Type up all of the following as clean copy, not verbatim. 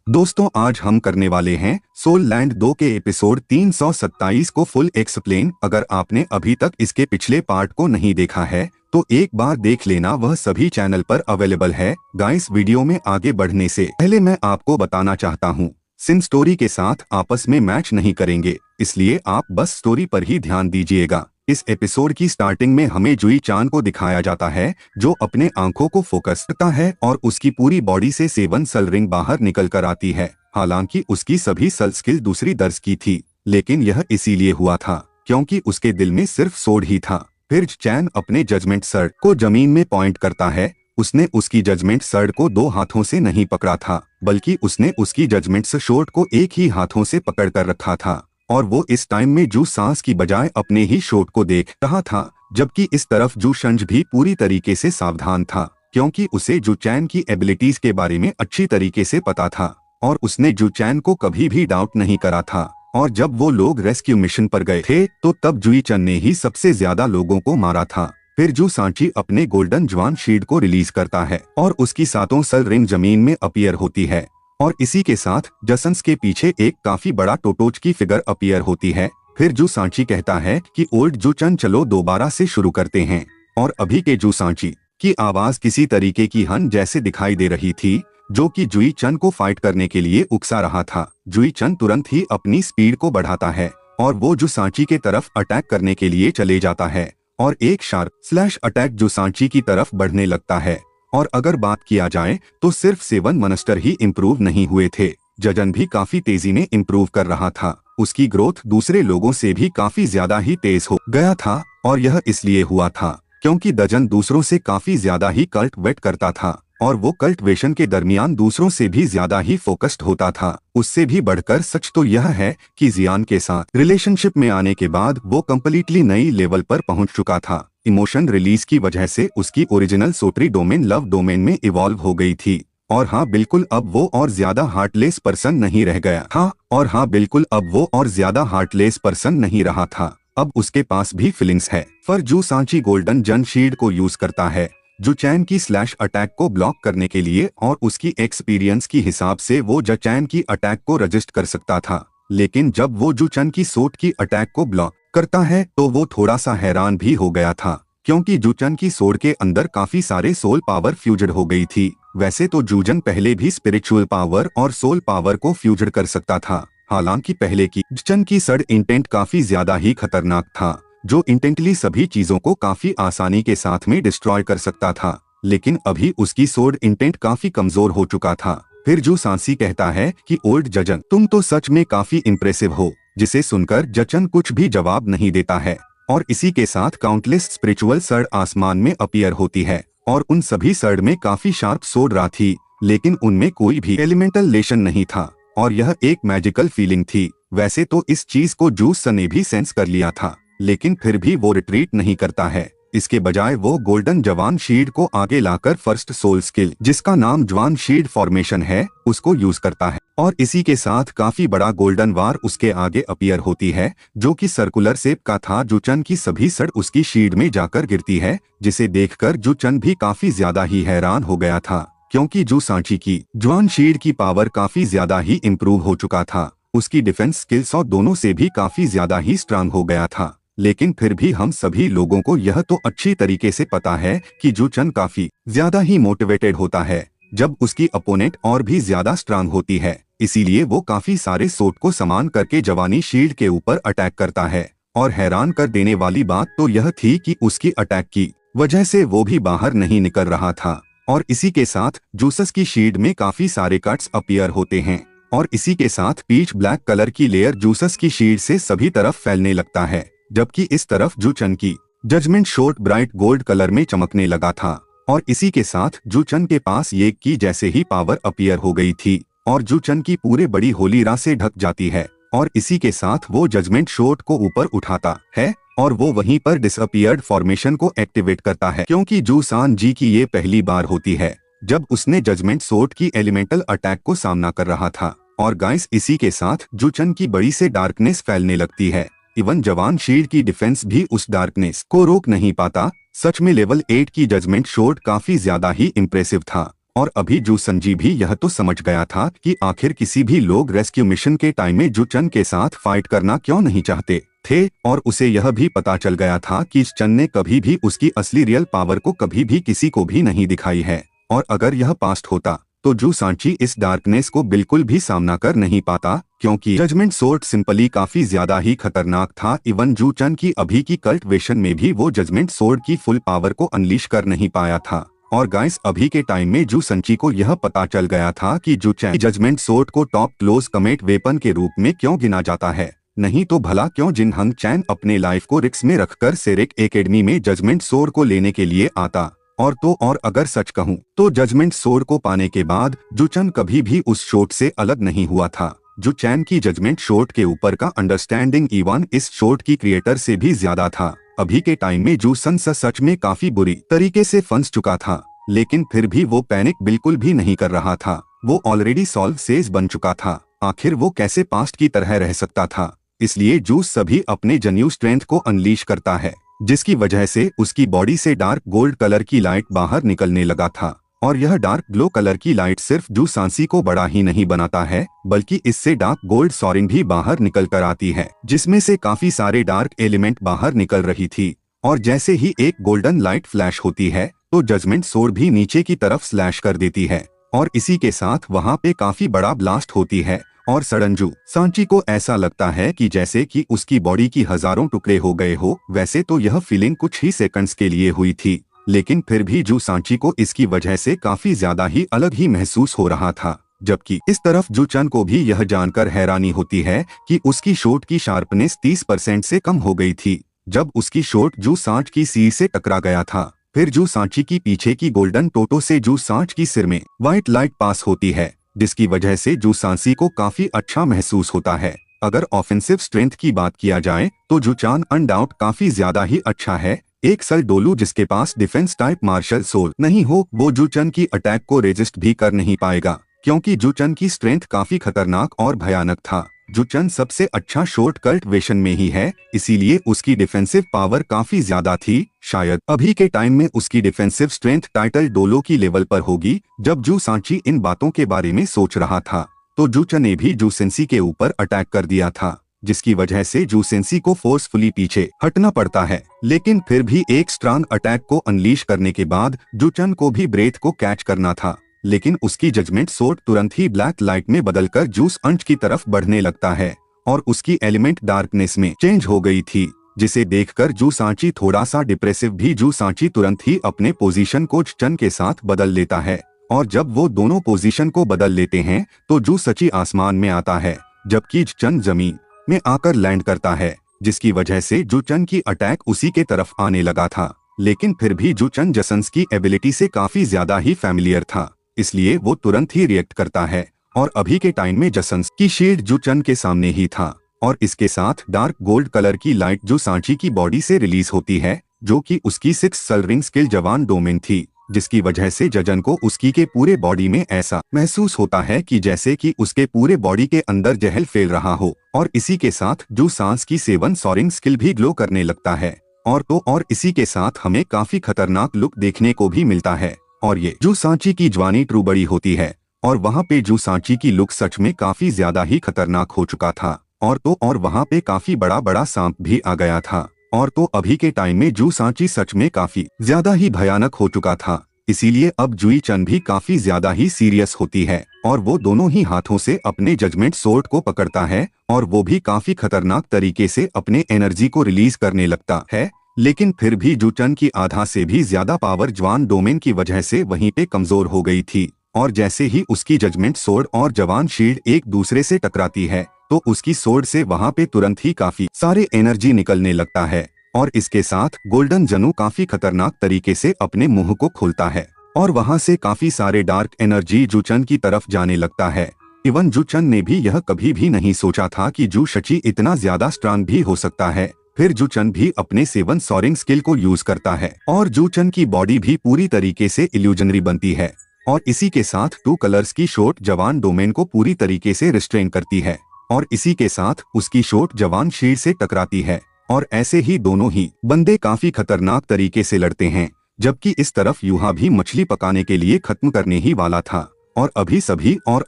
दोस्तों आज हम करने वाले हैं सोल लैंड 2 के एपिसोड 327 को फुल एक्सप्लेन। अगर आपने अभी तक इसके पिछले पार्ट को नहीं देखा है तो एक बार देख लेना, वह सभी चैनल पर अवेलेबल है। गाइस वीडियो में आगे बढ़ने से पहले मैं आपको बताना चाहता हूँ, सिन स्टोरी के साथ आपस में मैच नहीं करेंगे, इसलिए आप बस स्टोरी पर ही ध्यान दीजिएगा। इस एपिसोड की स्टार्टिंग में हमें जुई चान को दिखाया जाता है जो अपने आंखों को फोकस करता है और उसकी पूरी बॉडी से 7 सल रिंग बाहर निकल कर आती है। हालांकि उसकी सभी सल स्किल दूसरी दर्ज की थी, लेकिन यह इसीलिए हुआ था क्योंकि उसके दिल में सिर्फ सोड ही था। फिर चैन अपने जजमेंट सर्ड को जमीन में पॉइंट करता है। उसने उसकी जजमेंट सर्ड को 2 हाथों से नहीं पकड़ा था, बल्कि उसने उसकी जजमेंट शॉट को एक ही हाथों से पकड़ कर रखा था और वो इस टाइम में जू सांस की बजाय अपने ही शॉट को देख रहा था। जबकि इस तरफ जू शंज भी पूरी तरीके से सावधान था क्योंकि उसे जू चैन की एबिलिटीज के बारे में अच्छी तरीके से पता था और उसने जू चैन को कभी भी डाउट नहीं करा था। और जब वो लोग रेस्क्यू मिशन पर गए थे तो तब जुई चन ने ही सबसे ज्यादा लोगों को मारा था। फिर जू सांची अपने गोल्डन जवान शील्ड को रिलीज करता है और उसकी 7 सल रिंग जमीन में अपीयर होती है और इसी के साथ जसंस के पीछे एक काफी बड़ा टोटोच की फिगर अपीयर होती है। फिर जू सांची कहता है कि ओल्ड जू चन चलो दोबारा से शुरू करते हैं। और अभी के जू सांची की आवाज किसी तरीके की हन जैसे दिखाई दे रही थी जो कि जुई चन को फाइट करने के लिए उकसा रहा था। जुई चन तुरंत ही अपनी स्पीड को बढ़ाता है और वो जू सांची के तरफ अटैक करने के लिए चले जाता है और एक शार्प स्लैश अटैक जू सांची की तरफ बढ़ने लगता है। और अगर बात किया जाए तो सिर्फ 7 मॉन्स्टर ही इम्प्रूव नहीं हुए थे, जजन भी काफी तेजी में इम्प्रूव कर रहा था। उसकी ग्रोथ दूसरे लोगों से भी काफी ज्यादा ही तेज हो गया था और यह इसलिए हुआ था क्योंकि दजन दूसरों से काफी ज्यादा ही कल्टिवेट करता था और वो कल्टिवेशन के दरमियान दूसरों से भी ज्यादा ही फोकस्ड होता था। उससे भी बढ़कर सच तो यह है कि जियान के साथ रिलेशनशिप में आने के बाद वो कम्प्लीटली नई लेवल पर पहुंच चुका था। इमोशन रिलीज की वजह से उसकी ओरिजिनल सोटरी डोमेन लव डोमेन में इवॉल्व हो गई थी। और हाँ बिल्कुल अब वो और ज्यादा हार्टलेस पर्सन नहीं रह गया था। और हाँ बिल्कुल अब वो और ज्यादा हार्टलेस पर्सन नहीं रहा था, अब उसके पास भी फीलिंग्स है। पर जू सांची गोल्डन जन शील्ड को यूज करता है जू चैन की स्लैश अटैक को ब्लॉक करने के लिए और उसकी एक्सपीरियंस की हिसाब से वो जू चैन की अटैक को रजिस्ट कर सकता था। लेकिन जब वो जू चैन की सोट की अटैक को ब्लॉक करता है तो वो थोड़ा सा हैरान भी हो गया था क्योंकि जूचन की सोड के अंदर काफी सारे सोल पावर फ्यूजड हो गई थी। वैसे तो जूजन पहले भी स्पिरिचुअल पावर और सोल पावर को फ्यूजड कर सकता था, हालांकि पहले की जूचन की सड इंटेंट काफी ज्यादा ही खतरनाक था जो इंटेंटली सभी चीजों को काफी आसानी के साथ में डिस्ट्रॉय कर सकता था। लेकिन अभी उसकी सोड इंटेंट काफी कमजोर हो चुका था। फिर जू सांसी कहता है कि ओल्ड जजन तुम तो सच में काफी इम्प्रेसिव हो, जिसे सुनकर जचन कुछ भी जवाब नहीं देता है। और इसी के साथ काउंटलेस स्पिरिचुअल सर्ड आसमान में अपीयर होती है और उन सभी सर्ड में काफी शार्प सोड रा थी, लेकिन उनमें कोई भी एलिमेंटल लेशन नहीं था और यह एक मैजिकल फीलिंग थी। वैसे तो इस चीज को जूस ने भी सेंस कर लिया था, लेकिन फिर भी वो रिट्रीट नहीं करता है। इसके बजाय वो गोल्डन जवान शील्ड को आगे लाकर फर्स्ट सोल स्किल जिसका नाम जवान शील्ड फॉर्मेशन है उसको यूज करता है और इसी के साथ काफी बड़ा गोल्डन वार उसके आगे अपीयर होती है जो कि सर्कुलर शेप का था। जूचन की सभी सड़ उसकी शील्ड में जाकर गिरती है, जिसे देखकर जूचन भी काफी ज्यादा ही हैरान हो गया था क्योंकि जू सांची की जवान शील्ड की पावर काफी ज्यादा ही इम्प्रूव हो चुका था। उसकी डिफेंस स्किल्स और दोनों से भी काफी ज्यादा ही स्ट्रांग हो गया था। लेकिन फिर भी हम सभी लोगों को यह तो अच्छी तरीके से पता है कि जू चन काफी ज्यादा ही मोटिवेटेड होता है जब उसकी अपोनेंट और भी ज्यादा स्ट्रांग होती है, इसीलिए वो काफी सारे सोट को समान करके जवानी शील्ड के ऊपर अटैक करता है। और हैरान कर देने वाली बात तो यह थी कि उसकी अटैक की वजह से वो भी बाहर नहीं निकल रहा था और इसी के साथ जूसस की शील्ड में काफी सारे कट्स अपीयर होते हैं और इसी के साथ पीच ब्लैक कलर की लेयर जूसस की शील्ड से सभी तरफ फैलने लगता है, जबकि इस तरफ जूचन की judgement shot bright gold colour में चमकने लगा था। और इसी के साथ जूचन के पास ये की जैसे ही पावर अपीयर हो गई थी और जूचन की पूरे बड़ी होली रा से ढक जाती है और इसी के साथ वो जजमेंट शॉट को ऊपर उठाता है और वो वहीं पर डिसअपियर्ड फॉर्मेशन को एक्टिवेट करता है क्योंकि जू सान जी की ये पहली बार होती है जब उसने जजमेंट शॉट की एलिमेंटल अटैक को सामना कर रहा था। और गाइस इसी के साथ जूचन की बड़ी से डार्कनेस फैलने लगती है, इवन जवान शील्ड की डिफेंस भी उस डार्कनेस को रोक नहीं पाता। सच में लेवल 8 की जजमेंट शॉट काफी ज्यादा ही इम्प्रेसिव था और अभी जू संजी भी यह तो समझ गया था कि आखिर किसी भी लोग रेस्क्यू मिशन के टाइम में जू चन के साथ फाइट करना क्यों नहीं चाहते थे, और उसे यह भी पता चल गया था कि चन ने कभी भी उसकी असली रियल पावर को कभी भी किसी को भी नहीं दिखाई है। और अगर यह पास्ट होता तो जू सांची इस डार्कनेस को बिल्कुल भी सामना कर नहीं पाता, क्योंकि जजमेंट सोर्ड सिंपली काफी ज्यादा ही खतरनाक था। इवन जू चन की अभी की कल्टिवेशन में भी वो जजमेंट सोर्ड की फुल पावर को अनलीश कर नहीं पाया था। और गाइस, अभी के टाइम में जू संची को यह पता चल गया था कि जू चैन जजमेंट सोर्ड को टॉप क्लोज कमेट वेपन के रूप में क्यों गिना जाता है, नहीं तो भला क्यों जिन हंग चैन अपने लाइफ को रिस्क में रखकर सेरेक एकेडमी में जजमेंट सोर्ड को लेने के लिए आता। और अगर सच कहूँ तो जजमेंट सोर्ड को पाने के बाद जू चन कभी भी उस शॉट से अलग नहीं हुआ था। जू चैन की जजमेंट शॉट के ऊपर का अंडरस्टैंडिंग इवन इस शॉट की क्रिएटर से भी ज्यादा था। अभी के टाइम में जू सन सच में काफी बुरी तरीके से फंस चुका था, लेकिन फिर भी वो पैनिक बिल्कुल भी नहीं कर रहा था। वो ऑलरेडी सॉल्व सेज बन चुका था, आखिर वो कैसे पास्ट की तरह रह सकता था। इसलिए जूस सभी अपने जेन्यू स्ट्रेंथ को अनलीश करता है, जिसकी वजह से उसकी बॉडी से डार्क गोल्ड कलर की लाइट बाहर निकलने लगा था। और यह डार्क ग्लो कलर की लाइट सिर्फ जू सांसी को बड़ा ही नहीं बनाता है, बल्कि इससे डार्क गोल्ड सॉरिंग भी बाहर निकल कर आती है, जिसमें से काफी सारे डार्क एलिमेंट बाहर निकल रही थी। और जैसे ही एक गोल्डन लाइट फ्लैश होती है तो जजमेंट सोर्ड भी नीचे की तरफ स्लैश कर देती है, और इसी के साथ वहाँ पे काफी बड़ा ब्लास्ट होती है। और सडन जू सांची को ऐसा लगता है कि जैसे कि उसकी बॉडी की हजारों टुकड़े हो गए हो। वैसे तो यह फीलिंग कुछ ही सेकंड्स के लिए हुई थी, लेकिन फिर भी जू सांची को इसकी वजह से काफी ज्यादा ही अलग ही महसूस हो रहा था। जबकि इस तरफ जू चन को भी यह जानकर हैरानी होती है कि उसकी शॉट की शार्पनेस 30% से कम हो गई थी जब उसकी शॉट जू सांच की सिर से टकरा गया था। फिर जू सांची की पीछे की गोल्डन टोटो से जू सांच की सिर में व्हाइट लाइट पास होती है, जिसकी वजह से जू सांसी को काफी अच्छा महसूस होता है। अगर ऑफेंसिव स्ट्रेंथ की बात किया जाए तो जू चान अनडाउट काफी ज्यादा ही अच्छा है। एक सल डोलू जिसके पास डिफेंस टाइप मार्शल सोल नहीं हो, वो जू चन की अटैक को रेजिस्ट भी कर नहीं पाएगा, क्योंकि जू चन की स्ट्रेंथ काफी खतरनाक और भयानक था। जू चन सबसे अच्छा शॉर्ट कल्टिवेशन में ही है, इसीलिए उसकी डिफेंसिव पावर काफी ज्यादा थी। शायद अभी के टाइम में उसकी डिफेंसिव स्ट्रेंथ टाइटल डोलो की लेवल पर होगी। जब जू सांची इन बातों के बारे में सोच रहा था तो जू चन ने भी जू सेंसी के ऊपर अटैक कर दिया था, जिसकी वजह से जू सेंसी को फोर्सफुली पीछे हटना पड़ता है। लेकिन फिर भी एक स्ट्रांग अटैक को अनलीश करने के बाद जू चन को भी ब्रेथ को कैच करना था, लेकिन उसकी जजमेंट सोर्ड तुरंत ही ब्लैक लाइट में बदलकर जूस अंश की तरफ बढ़ने लगता है और उसकी एलिमेंट डार्कनेस में चेंज हो गई थी, जिसे देखकर जू सांची थोड़ा सा डिप्रेसिव भी जू सांची तुरंत ही अपने पोजीशन को चन के साथ बदल लेता है। और जब वो दोनों पोजीशन को बदल लेते हैं तो जू सची आसमान में आता है, जबकि चन जमीन में आकर लैंड करता है, जिसकी वजह से जू चन की अटैक उसी के तरफ आने लगा था। लेकिन फिर भी जू चन जसंस की एबिलिटी से काफी ज्यादा ही फैमिलियर था, इसलिए वो तुरंत ही रिएक्ट करता है। और अभी के टाइम में जसंस की शील्ड जू चन के सामने ही था, और इसके साथ डार्क गोल्ड कलर की लाइट जू सांची की बॉडी से रिलीज होती है, जो कि उसकी 6 सल रिंग स्किल जवान डोमेन थी, जिसकी वजह से जजन को उसकी के पूरे बॉडी में ऐसा महसूस होता है कि जैसे कि उसके पूरे बॉडी के अंदर जहल फैल रहा हो। और इसी के साथ जू सांस की 7 सॉरिंग स्किल भी ग्लो करने लगता है, और इसी के साथ हमें काफी खतरनाक लुक देखने को भी मिलता है। और ये जू सांची की जवानी ट्रू बड़ी होती है, और वहाँ पे जू सांची की लुक सच में काफी ज्यादा ही खतरनाक हो चुका था। और वहाँ पे काफी बड़ा सांप भी आ गया था। और अभी के टाइम में जू सांची सच में काफी ज्यादा ही भयानक हो चुका था, इसीलिए अब जुई चन भी काफी ज्यादा ही सीरियस होती है, और वो दोनों ही हाथों से अपने जजमेंट सोर्ड को पकड़ता है, और वो भी काफी खतरनाक तरीके से अपने एनर्जी को रिलीज करने लगता है। लेकिन फिर भी जू चन की आधा से भी ज्यादा पावर जवान डोमेन की वजह से वहीं पे कमजोर हो गई थी, और जैसे ही उसकी जजमेंट सोर्ड और जवान शील्ड एक दूसरे से टकराती है तो उसकी सोर्ड से वहां पे तुरंत ही काफी सारे एनर्जी निकलने लगता है, और इसके साथ गोल्डन जनू काफी खतरनाक तरीके से अपने मुंह को खोलता है, और वहां से काफी सारे डार्क एनर्जी जू चन की तरफ जाने लगता है। इवन जू चन ने भी यह कभी भी नहीं सोचा था कि जू शची इतना ज्यादा स्ट्रांग भी हो सकता है। फिर जू चन भी अपने 7 सॉरिंग स्किल को यूज करता है, और जू चन की बॉडी भी पूरी तरीके से इल्यूजनरी बनती है, और इसी के साथ 2 कलर्स की शॉट जवान डोमेन को पूरी तरीके से रिस्ट्रेन करती है, और इसी के साथ उसकी शॉट जवान शील्ड से टकराती है, और ऐसे ही दोनों ही बंदे काफी खतरनाक तरीके से लड़ते हैं, जबकि इस तरफ युहा भी मछली पकाने के लिए खत्म करने ही वाला था और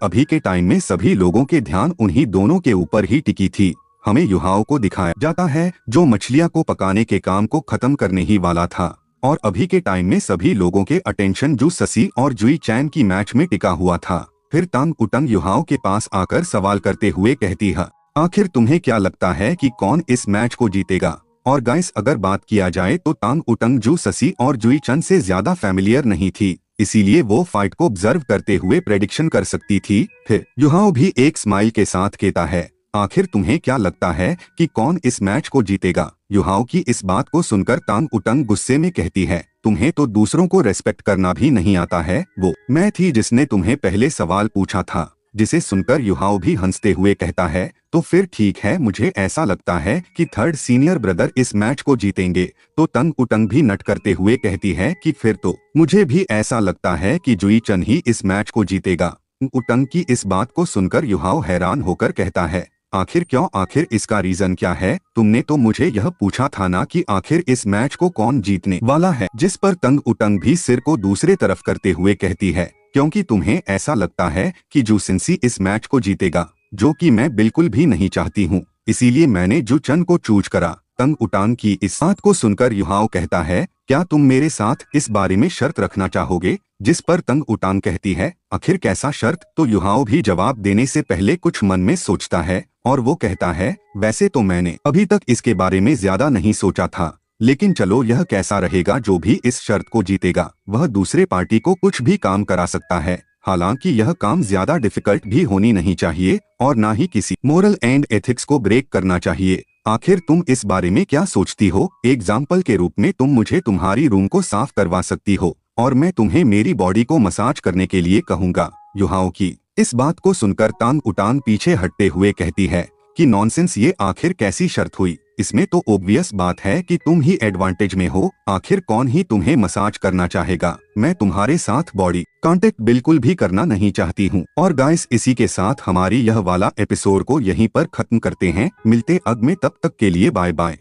अभी के टाइम में सभी लोगों के ध्यान उन्हीं दोनों के ऊपर ही टिकी थी। हमें युहाओं को दिखाया जाता है जो मछलियां को पकाने के काम को खत्म करने ही वाला था और अभी के टाइम में सभी लोगों के अटेंशन जू ससी और जुई चैन की मैच में टिका हुआ था। फिर तांग उटंग युहाओं के पास आकर सवाल करते हुए कहती है, आखिर तुम्हें क्या लगता है कि कौन इस मैच को जीतेगा? और गाइस, अगर बात किया जाए तो तांग उटंग जू ससी और जुई चन से ज्यादा फैमिलियर नहीं थी, इसीलिए वो फाइट को ऑब्जर्व करते हुए प्रेडिक्शन कर सकती थी। फिर युहाओ भी एक स्माइल के साथ कहता है, आखिर तुम्हें क्या लगता है कि कौन इस मैच को जीतेगा? युहाओ की इस बात को सुनकर तांग उटंग गुस्से में कहती है, तुम्हें तो दूसरों को रेस्पेक्ट करना भी नहीं आता है। वो मैं थी जिसने तुम्हें पहले सवाल पूछा था। जिसे सुनकर युहाओ भी हंसते हुए कहता है, तो फिर ठीक है, मुझे ऐसा लगता है कि थर्ड सीनियर ब्रदर इस मैच को जीतेंगे। तो तंग उटंग भी नट करते हुए कहती है कि फिर तो मुझे भी ऐसा लगता है कि जुई चन ही इस मैच को जीतेगा। उटंग की इस बात को सुनकर युहाओ हैरान होकर कहता है, आखिर क्यों? आखिर इसका रीजन क्या है? तुमने तो मुझे यह पूछा था ना कि आखिर इस मैच को कौन जीतने वाला है। जिस पर तंग उटंग भी सिर को दूसरे तरफ करते हुए कहती है, क्योंकि तुम्हें ऐसा लगता है कि जू सिंसी इस मैच को जीतेगा, जो कि मैं बिल्कुल भी नहीं चाहती हूँ, इसीलिए मैंने जू चन को चूज करा। तंग उटांग की इस बात को सुनकर युहाओ कहता है, क्या तुम मेरे साथ इस बारे में शर्त रखना चाहोगे? जिस पर तंग उटांग कहती है, आखिर कैसा शर्त? तो युहाओ भी जवाब देने से पहले कुछ मन में सोचता है और वो कहता है, वैसे तो मैंने अभी तक इसके बारे में ज्यादा नहीं सोचा था, लेकिन चलो, यह कैसा रहेगा, जो भी इस शर्त को जीतेगा वह दूसरे पार्टी को कुछ भी काम करा सकता है। हालांकि यह काम ज्यादा डिफिकल्ट भी होनी नहीं चाहिए और ना ही किसी मोरल एंड एथिक्स को ब्रेक करना चाहिए। आखिर तुम इस बारे में क्या सोचती हो? एग्जाम्पल के रूप में तुम मुझे तुम्हारी रूम को साफ करवा सकती हो और मैं तुम्हें मेरी बॉडी को मसाज करने के लिए कहूँगा। युहाओ की इस बात को सुनकर तांग उटांग पीछे हटते हुए कहती है कि नॉनसेंस, ये आखिर कैसी शर्त हुई? इसमें तो ऑब्वियस बात है कि तुम ही एडवांटेज में हो। आखिर कौन ही तुम्हें मसाज करना चाहेगा? मैं तुम्हारे साथ बॉडी कांटेक्ट बिल्कुल भी करना नहीं चाहती हूँ। और गाइस, इसी के साथ हमारी यह वाला एपिसोड को यहीं पर खत्म करते हैं। मिलते अगले में, तब तक के लिए बाय बाय।